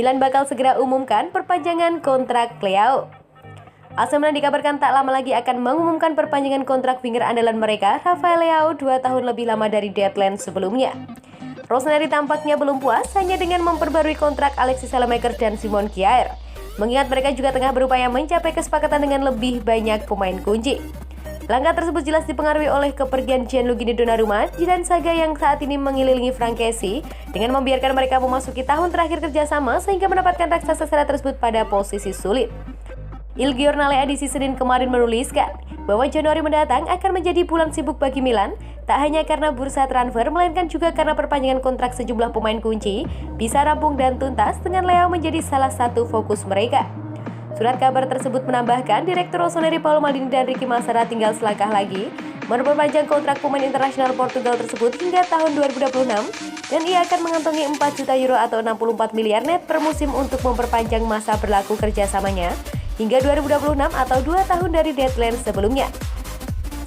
Milan bakal segera umumkan perpanjangan kontrak Leao. AC Milan dikabarkan tak lama lagi akan mengumumkan perpanjangan kontrak winger andalan mereka, Rafael Leao, 2 tahun lebih lama dari deadline sebelumnya. Rossoneri tampaknya belum puas hanya dengan memperbarui kontrak Alexis Saelemaekers dan Simon Kjaer, mengingat mereka juga tengah berupaya mencapai kesepakatan dengan lebih banyak pemain kunci. Langkah tersebut jelas dipengaruhi oleh kepergian Gianluigi Donnarumma dan saga yang saat ini mengelilingi Frankesi dengan membiarkan mereka memasuki tahun terakhir kerjasama sehingga mendapatkan raksasa seret tersebut pada posisi sulit. Il Giornale edisi Senin kemarin menuliskan bahwa Januari mendatang akan menjadi bulan sibuk bagi Milan, tak hanya karena bursa transfer melainkan juga karena perpanjangan kontrak sejumlah pemain kunci bisa rampung dan tuntas dengan Leao menjadi salah satu fokus mereka. Surat kabar tersebut menambahkan Direktur Rossoneri Paulo Maldini dan Ricky Massara tinggal selangkah lagi memperpanjang kontrak pemain internasional Portugal tersebut hingga tahun 2026 dan ia akan mengantongi 4 juta euro atau 64 miliar net per musim untuk memperpanjang masa berlaku kerjasamanya hingga 2026 atau 2 tahun dari deadline sebelumnya.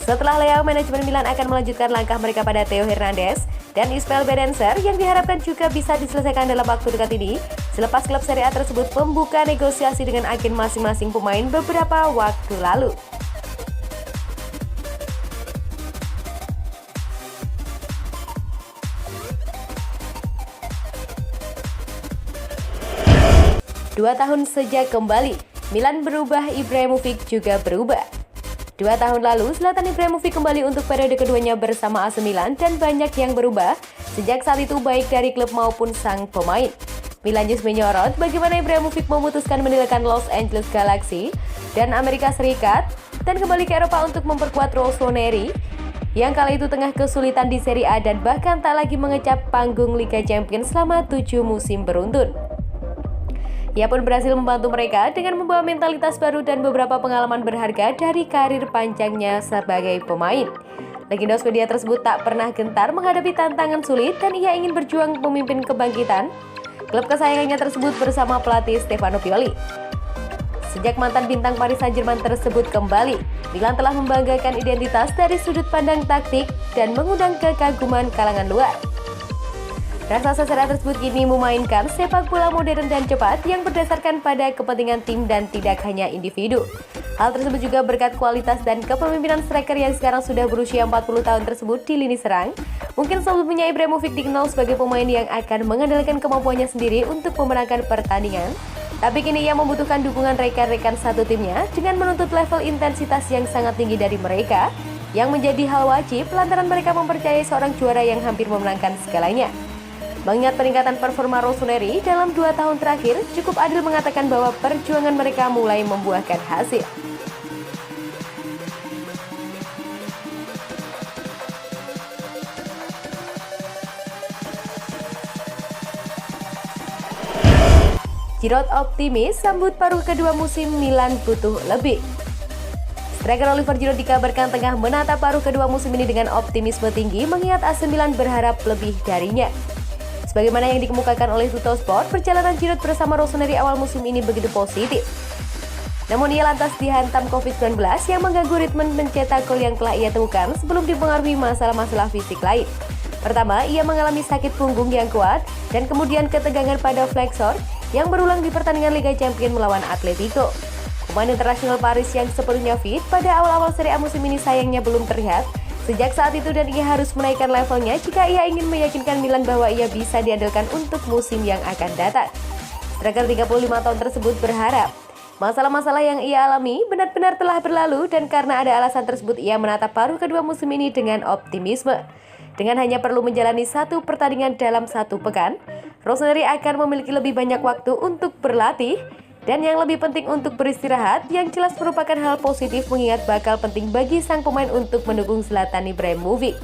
Setelah Leao, manajemen Milan akan melanjutkan langkah mereka pada Theo Hernandez dan Ismail Bennacer yang diharapkan juga bisa diselesaikan dalam waktu dekat ini selepas klub Serie A tersebut membuka negosiasi dengan agen masing-masing pemain beberapa waktu lalu. Dua tahun sejak kembali, Milan berubah, Ibrahimovic juga berubah. 2 tahun lalu, Zlatan Ibrahimovic kembali untuk periode keduanya bersama AC Milan dan banyak yang berubah sejak saat itu baik dari klub maupun sang pemain. Milan News menyorot bagaimana Ibrahimovic memutuskan meninggalkan Los Angeles Galaxy dan Amerika Serikat dan kembali ke Eropa untuk memperkuat Rossoneri yang kala itu tengah kesulitan di Serie A dan bahkan tak lagi mengecap panggung Liga Champions selama 7 musim beruntun. Ia pun berhasil membantu mereka dengan membawa mentalitas baru dan beberapa pengalaman berharga dari karir panjangnya sebagai pemain. Legenda Swedia tersebut tak pernah gentar menghadapi tantangan sulit dan ia ingin berjuang memimpin kebangkitan klub kesayangannya tersebut bersama pelatih Stefano Pioli. Sejak mantan bintang Paris Saint-Germain tersebut kembali, Milan telah membanggakan identitas dari sudut pandang taktik dan mengundang kekaguman kalangan luar. Raksasa Serie A tersebut kini memainkan sepak bola modern dan cepat yang berdasarkan pada kepentingan tim dan tidak hanya individu. Hal tersebut juga berkat kualitas dan kepemimpinan striker yang sekarang sudah berusia 40 tahun tersebut di lini serang. Mungkin sebelumnya Ibrahimovic dikenal sebagai pemain yang akan mengandalkan kemampuannya sendiri untuk memenangkan pertandingan. Tapi kini ia membutuhkan dukungan rekan-rekan satu timnya dengan menuntut level intensitas yang sangat tinggi dari mereka, yang menjadi hal wajib lantaran mereka mempercayai seorang juara yang hampir memenangkan segalanya. Mengingat peningkatan performa Rossoneri dalam 2 tahun terakhir, cukup adil mengatakan bahwa perjuangan mereka mulai membuahkan hasil. Giroud optimis sambut paruh kedua musim Milan butuh lebih. Striker Oliver Giroud dikabarkan tengah menatap paruh kedua musim ini dengan optimisme tinggi mengingat AC Milan berharap lebih darinya. Sebagaimana yang dikemukakan oleh Tuttosport, perjalanan Giroud bersama Rossoneri awal musim ini begitu positif. Namun ia lantas dihantam COVID-19 yang mengganggu ritme mencetak gol yang telah ia temukan sebelum dipengaruhi masalah-masalah fisik lain. Pertama, ia mengalami sakit punggung yang kuat dan kemudian ketegangan pada flexor yang berulang di pertandingan Liga Champions melawan Atletico. Pemain internasional Paris yang sepenuhnya fit pada awal-awal Serie A musim ini sayangnya belum terlihat sejak saat itu dan ia harus menaikkan levelnya jika ia ingin meyakinkan Milan bahwa ia bisa diandalkan untuk musim yang akan datang. Striker 35 tahun tersebut berharap masalah-masalah yang ia alami benar-benar telah berlalu dan karena ada alasan tersebut ia menatap paruh kedua musim ini dengan optimisme. Dengan hanya perlu menjalani 1 pertandingan dalam 1 pekan, Rossoneri akan memiliki lebih banyak waktu untuk berlatih dan yang lebih penting untuk beristirahat, yang jelas merupakan hal positif mengingat bakal penting bagi sang pemain untuk mendukung Zlatan Ibrahimovic.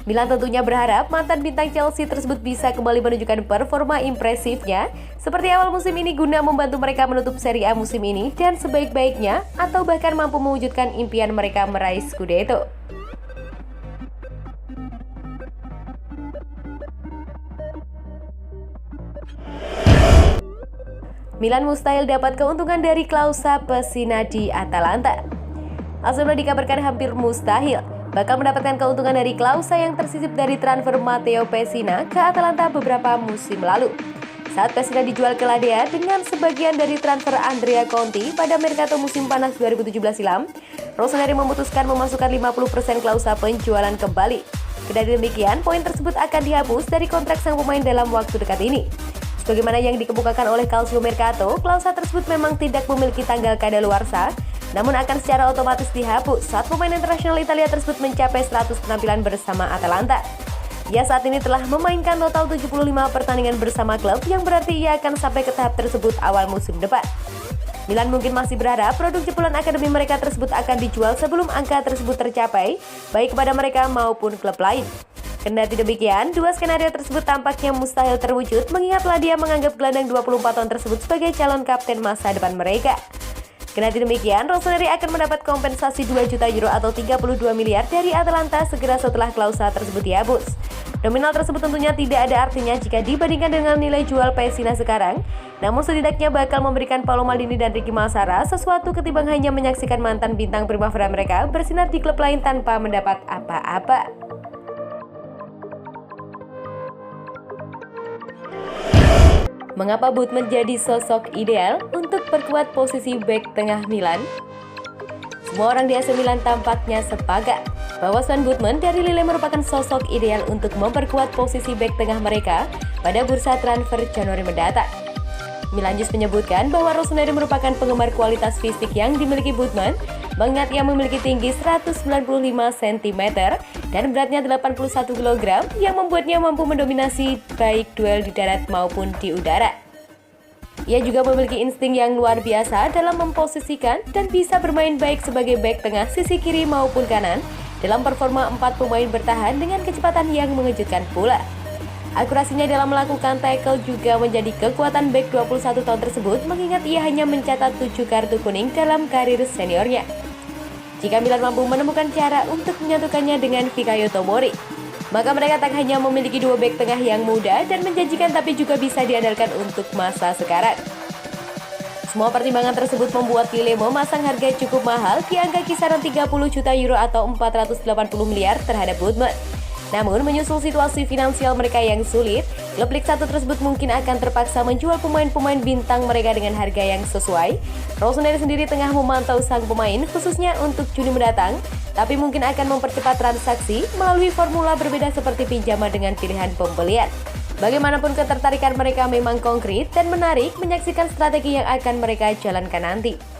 Milan tentunya berharap mantan bintang Chelsea tersebut bisa kembali menunjukkan performa impresifnya seperti awal musim ini guna membantu mereka menutup Serie A musim ini dan sebaik-baiknya atau bahkan mampu mewujudkan impian mereka meraih Scudetto. Milan mustahil dapat keuntungan dari Klausa Pessina di Atalanta. AC Milan dikabarkan hampir mustahil bakal mendapatkan keuntungan dari Klausa yang tersisip dari transfer Matteo Pessina ke Atalanta beberapa musim lalu. saat Pessina dijual ke Ladea dengan sebagian dari transfer Andrea Conti pada Mercato musim panas 2017 silam, Rossoneri memutuskan memasukkan 50% klausa penjualan kembali. Kendati demikian, poin tersebut akan dihapus dari kontrak sang pemain dalam waktu dekat ini. Sebagaimana yang dikemukakan oleh Calcio Mercato, klausa tersebut memang tidak memiliki tanggal kadaluarsa, namun akan secara otomatis dihapus saat pemain internasional Italia tersebut mencapai 100 penampilan bersama Atalanta. Ia saat ini telah memainkan total 75 pertandingan bersama klub, yang berarti ia akan sampai ke tahap tersebut awal musim depan. Milan mungkin masih berharap produk jebolan akademi mereka tersebut akan dijual sebelum angka tersebut tercapai, baik kepada mereka maupun klub lain. Kendati demikian, dua skenario tersebut tampaknya mustahil terwujud mengingat Ladea menganggap gelandang 24 tahun tersebut sebagai calon kapten masa depan mereka. Kendati demikian, Rossoneri akan mendapat kompensasi 2 juta euro atau 32 miliar dari Atalanta segera setelah klausa tersebut dihapus. Nominal tersebut tentunya tidak ada artinya jika dibandingkan dengan nilai jual Pessina sekarang, namun setidaknya bakal memberikan Paolo Maldini dan Ricky Massara sesuatu ketimbang hanya menyaksikan mantan bintang primavera mereka bersinar di klub lain tanpa mendapat apa-apa. Mengapa Booth menjadi sosok ideal untuk perkuat posisi bek tengah Milan? Semua orang di AC Milan tampaknya sepakat bahwa Sven Botman dari Lille merupakan sosok ideal untuk memperkuat posisi bek tengah mereka pada bursa transfer Januari mendatang. Milanjus menyebutkan bahwa Rossoneri merupakan penggemar kualitas fisik yang dimiliki Botman, mengingat ia memiliki tinggi 195 cm dan beratnya 81 kg yang membuatnya mampu mendominasi baik duel di darat maupun di udara. Ia juga memiliki insting yang luar biasa dalam memposisikan dan bisa bermain baik sebagai bek tengah sisi kiri maupun kanan dalam performa 4 pemain bertahan dengan kecepatan yang mengejutkan pula. Akurasinya dalam melakukan tackle juga menjadi kekuatan bek 21 tahun tersebut, mengingat ia hanya mencatat 7 kartu kuning dalam karir seniornya. Jika Milan mampu menemukan cara untuk menyatukannya dengan Fikayo Tomori, maka mereka tak hanya memiliki dua bek tengah yang muda dan menjanjikan, tapi juga bisa diandalkan untuk masa sekarang. Semua pertimbangan tersebut membuat Lille memasang harga cukup mahal di angka kisaran 30 juta euro atau 480 miliar terhadap Botman. Namun, menyusul situasi finansial mereka yang sulit, klub Liga 1 tersebut mungkin akan terpaksa menjual pemain-pemain bintang mereka dengan harga yang sesuai. Rossoneri sendiri tengah memantau sang pemain khususnya untuk Juni mendatang, tapi mungkin akan mempercepat transaksi melalui formula berbeda seperti pinjaman dengan pilihan pembelian. Bagaimanapun, ketertarikan mereka memang konkret dan menarik menyaksikan strategi yang akan mereka jalankan nanti.